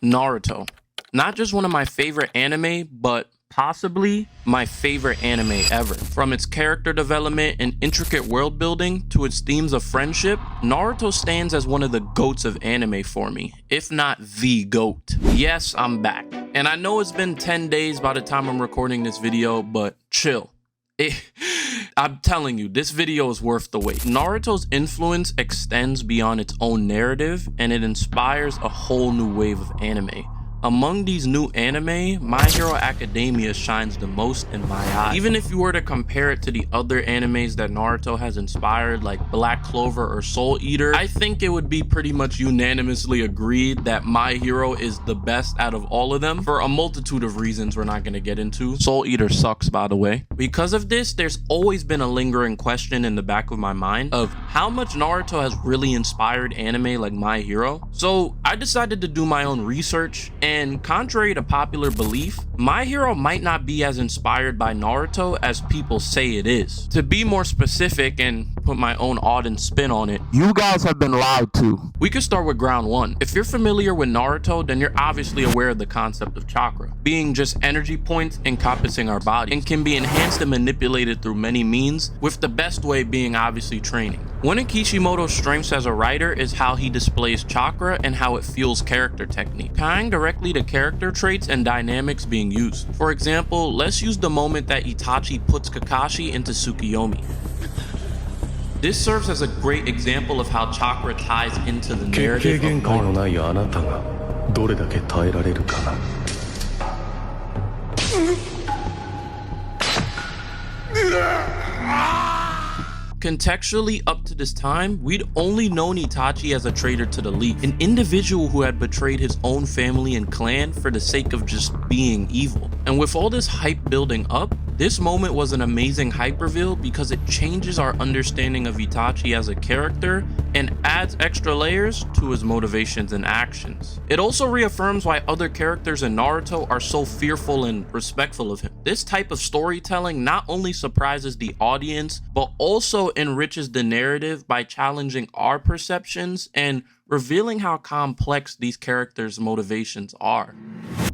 Naruto. Not just one of my favorite anime, but possibly my favorite anime ever. From its character development and intricate world building to its themes of friendship, Naruto stands as one of the GOATs of anime for me, if not the GOAT. Yes, I'm back. And I know it's been 10 days by the time I'm recording this video, but chill. I'm telling you, this video is worth the wait. Naruto's influence extends beyond its own narrative, and it inspires a whole new wave of anime. Among these new anime, My Hero Academia shines the most in my eyes. Even if you were to compare it to the other animes that Naruto has inspired, like Black Clover or Soul Eater, I think it would be pretty much unanimously agreed that My Hero is the best out of all of them, for a multitude of reasons we're not going to get into. Soul Eater sucks, by the way. Because of this, there's always been a lingering question in the back of my mind of how much Naruto has really inspired anime like My Hero. So I decided to do my own research, and contrary to popular belief, My Hero might not be as inspired by Naruto as people say it is. To be more specific and put my own odd and spin on it, you guys have been lied to. We could start with ground one. If you're familiar with Naruto, then you're obviously aware of the concept of chakra, being just energy points encompassing our body, and can be enhanced and manipulated through many means, with the best way being obviously training. One of Kishimoto's strengths as a writer is how he displays chakra and how it fuels character technique, tying directly to character traits and dynamics being used. For example, let's use the moment that Itachi puts Kakashi into Tsukuyomi. This serves as a great example of how chakra ties into the narrative of Contextually, up to this time, we'd only known Itachi as a traitor to the Leaf, an individual who had betrayed his own family and clan for the sake of just being evil. And with all this hype building up, this moment was an amazing hype reveal because it changes our understanding of Itachi as a character and adds extra layers to his motivations and actions. It also reaffirms why other characters in Naruto are so fearful and respectful of him. This type of storytelling not only surprises the audience, but also enriches the narrative by challenging our perceptions and revealing how complex these characters' motivations are.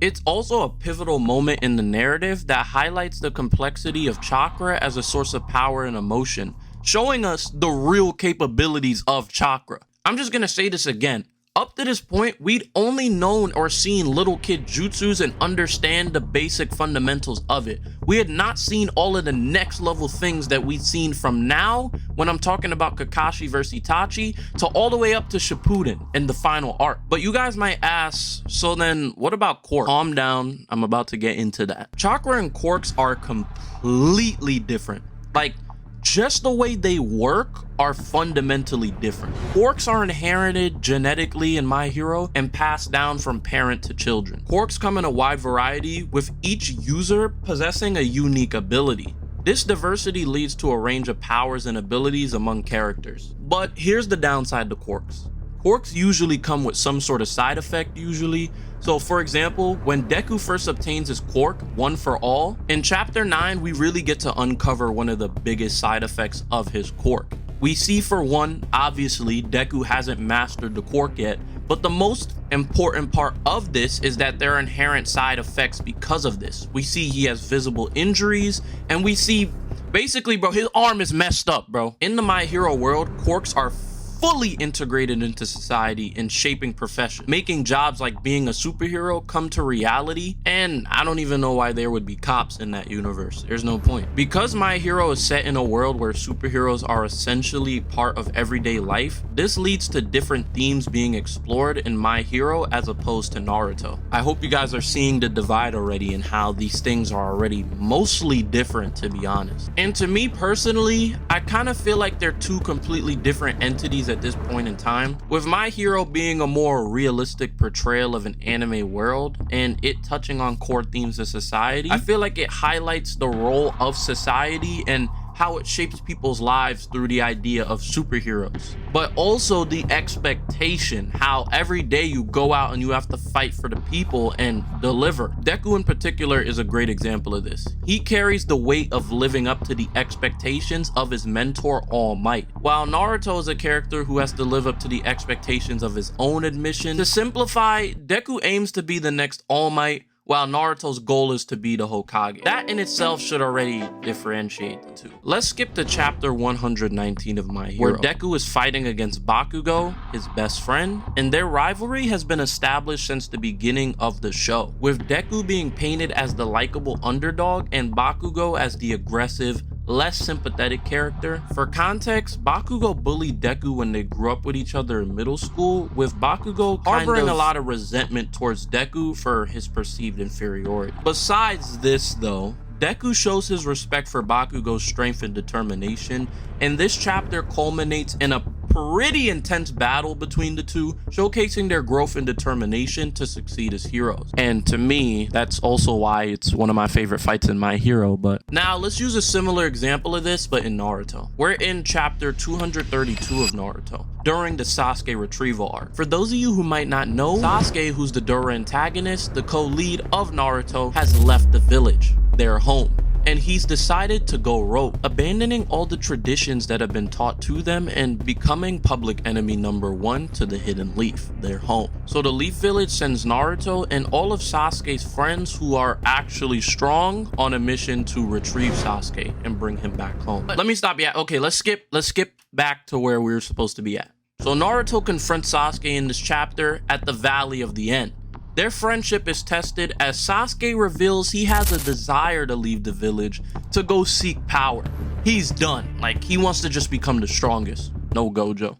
It's also a pivotal moment in the narrative that highlights the complexity of chakra as a source of power and emotion, showing us the real capabilities of chakra. I'm just gonna say this again. Up to this point, we'd only known or seen little kid jutsus and understand the basic fundamentals of it. We had not seen all of the next level things that we'd seen from now, when I'm talking about Kakashi versus Itachi, to all the way up to Shippuden in the final arc. But you guys might ask, so then what about quirks? Calm down, I'm about to get into that. Chakra and quirks are completely different. Like, just the way they work are fundamentally different. Quirks are inherited genetically in My Hero and passed down from parent to children. Quirks come in a wide variety, with each user possessing a unique ability. This diversity leads to a range of powers and abilities among characters. But here's the downside to quirks. Quirks usually come with some sort of side effect usually. So for example, when Deku first obtains his quirk, One for All, in chapter 9, we really get to uncover one of the biggest side effects of his quirk. We see, for one, obviously Deku hasn't mastered the quirk yet, but the most important part of this is that there are inherent side effects because of this. We see he has visible injuries, and we see, basically, bro, his arm is messed up, bro. In the My Hero world, quirks are fully integrated into society and shaping profession, making jobs like being a superhero come to reality. And I don't even know why there would be cops in that universe. There's no point. Because My Hero is set in a world where superheroes are essentially part of everyday life, this leads to different themes being explored in My Hero as opposed to Naruto. I hope you guys are seeing the divide already and how these things are already mostly different, to be honest. And to me personally, I kind of feel like they're two completely different entities at this point in time, with My Hero being a more realistic portrayal of an anime world and it touching on core themes of society. I feel like it highlights the role of society and how it shapes people's lives through the idea of superheroes, but also the expectation, how every day you go out and you have to fight for the people and deliver. Deku in particular is a great example of this. He carries the weight of living up to the expectations of his mentor All Might, while Naruto is a character who has to live up to the expectations of his own admission. To simplify, Deku aims to be the next All Might, while Naruto's goal is to be the Hokage. That in itself should already differentiate the two. Let's skip to chapter 119 of My Hero, where Deku is fighting against Bakugo, his best friend, and their rivalry has been established since the beginning of the show, with Deku being painted as the likable underdog and Bakugo as the aggressive, less sympathetic character. For context, Bakugo bullied Deku when they grew up with each other in middle school, with Bakugo harboring a lot of resentment towards Deku for his perceived inferiority. Besides this though, Deku shows his respect for Bakugo's strength and determination, and this chapter culminates in a pretty intense battle between the two, showcasing their growth and determination to succeed as heroes. And to me, that's also why it's one of my favorite fights in My Hero. But now let's use a similar example of this, but in Naruto. We're in chapter 232 of Naruto, during the Sasuke retrieval arc. For those of you who might not know, Sasuke, who's the Dora antagonist, the co-lead of Naruto, has left the village, their home, and he's decided to go rogue, abandoning all the traditions that have been taught to them and becoming public enemy number 1 to the Hidden Leaf, their home. So the Leaf Village sends Naruto and all of Sasuke's friends who are actually strong on a mission to retrieve Sasuke and bring him back home. Let me stop. Yeah, okay, let's skip back to where we were supposed to be at. So Naruto confronts Sasuke in this chapter at the Valley of the End. Their friendship is tested as Sasuke reveals he has a desire to leave the village to go seek power. He's done. Like, he wants to just become the strongest. No Gojo.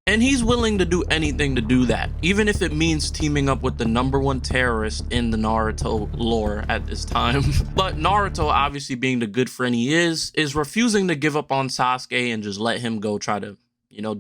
And he's willing to do anything to do that, even if it means teaming up with the #1 terrorist in the Naruto lore at this time. But Naruto, obviously being the good friend he is refusing to give up on Sasuke and just let him go try to,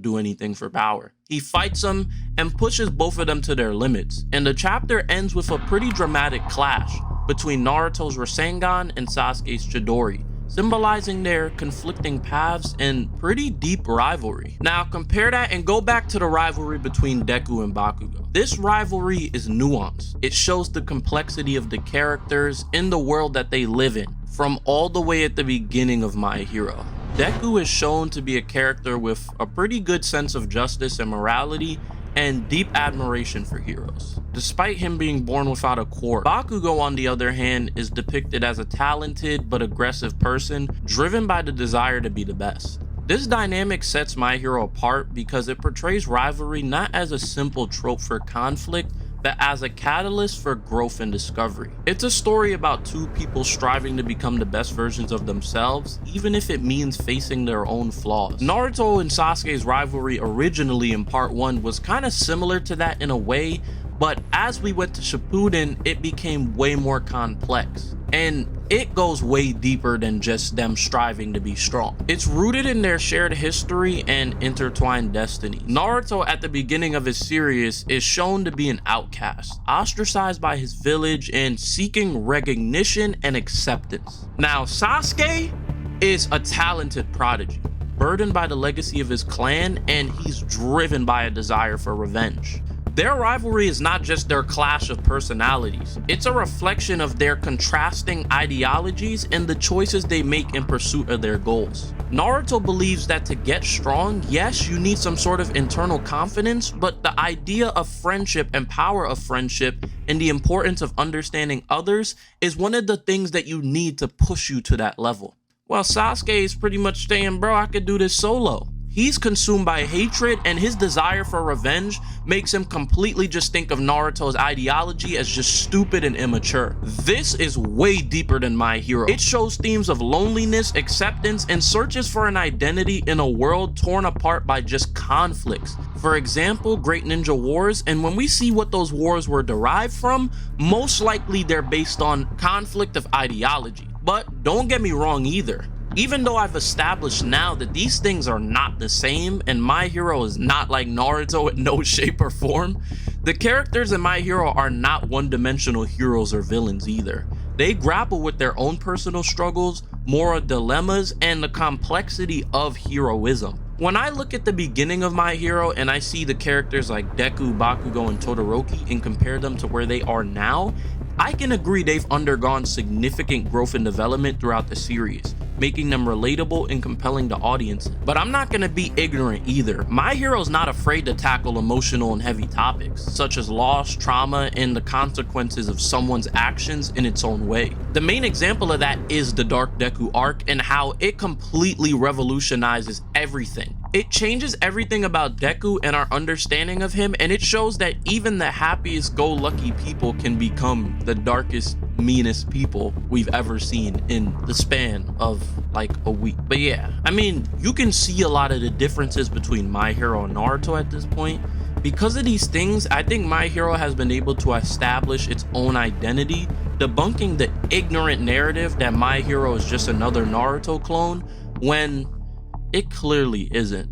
do anything for power. He fights him and pushes both of them to their limits, and the chapter ends with a pretty dramatic clash between Naruto's Rasengan and Sasuke's Chidori, symbolizing their conflicting paths and pretty deep rivalry. Now compare that and go back to the rivalry between Deku and Bakugo. This rivalry is nuanced. It shows the complexity of the characters in the world that they live in, from all the way at the beginning of My Hero. Deku is shown to be a character with a pretty good sense of justice and morality and deep admiration for heroes, despite him being born without a quirk. Bakugo, on the other hand, is depicted as a talented but aggressive person driven by the desire to be the best. This dynamic sets My Hero apart because it portrays rivalry not as a simple trope for conflict, but as a catalyst for growth and discovery. It's a story about two people striving to become the best versions of themselves, even if it means facing their own flaws. Naruto and Sasuke's rivalry originally in part 1 was kind of similar to that in a way, but as we went to Shippuden, it became way more complex. And it goes way deeper than just them striving to be strong. It's rooted in their shared history and intertwined destiny. Naruto, at the beginning of his series, is shown to be an outcast, ostracized by his village and seeking recognition and acceptance. Now, Sasuke is a talented prodigy, burdened by the legacy of his clan, and he's driven by a desire for revenge. Their rivalry is not just their clash of personalities, it's a reflection of their contrasting ideologies and the choices they make in pursuit of their goals. Naruto believes that to get strong, yes, you need some sort of internal confidence, but the idea of friendship and power of friendship and the importance of understanding others is one of the things that you need to push you to that level. Well, Sasuke is pretty much saying, bro, I could do this solo. He's consumed by hatred, and his desire for revenge makes him completely just think of Naruto's ideology as just stupid and immature. This is way deeper than My Hero. It shows themes of loneliness, acceptance, and searches for an identity in a world torn apart by just conflicts. For example, Great Ninja Wars, and when we see what those wars were derived from, most likely they're based on conflict of ideology. But don't get me wrong either. Even though I've established now that these things are not the same and My Hero is not like Naruto in no shape or form, the characters in My Hero are not one-dimensional heroes or villains either. They grapple with their own personal struggles, moral dilemmas, and the complexity of heroism. When I look at the beginning of My Hero and I see the characters like Deku, Bakugo, and Todoroki and compare them to where they are now, I can agree they've undergone significant growth and development throughout the series, making them relatable and compelling to audiences. But I'm not gonna be ignorant either. My Hero's not afraid to tackle emotional and heavy topics, such as loss, trauma, and the consequences of someone's actions in its own way. The main example of that is the Dark Deku arc and how it completely revolutionizes everything. It changes everything about Deku and our understanding of him, and it shows that even the happiest go-lucky people can become the darkest, meanest people we've ever seen in the span of like a week. But yeah, I mean, you can see a lot of the differences between My Hero and Naruto at this point. Because of these things, I think My Hero has been able to establish its own identity, debunking the ignorant narrative that My Hero is just another Naruto clone when it clearly isn't.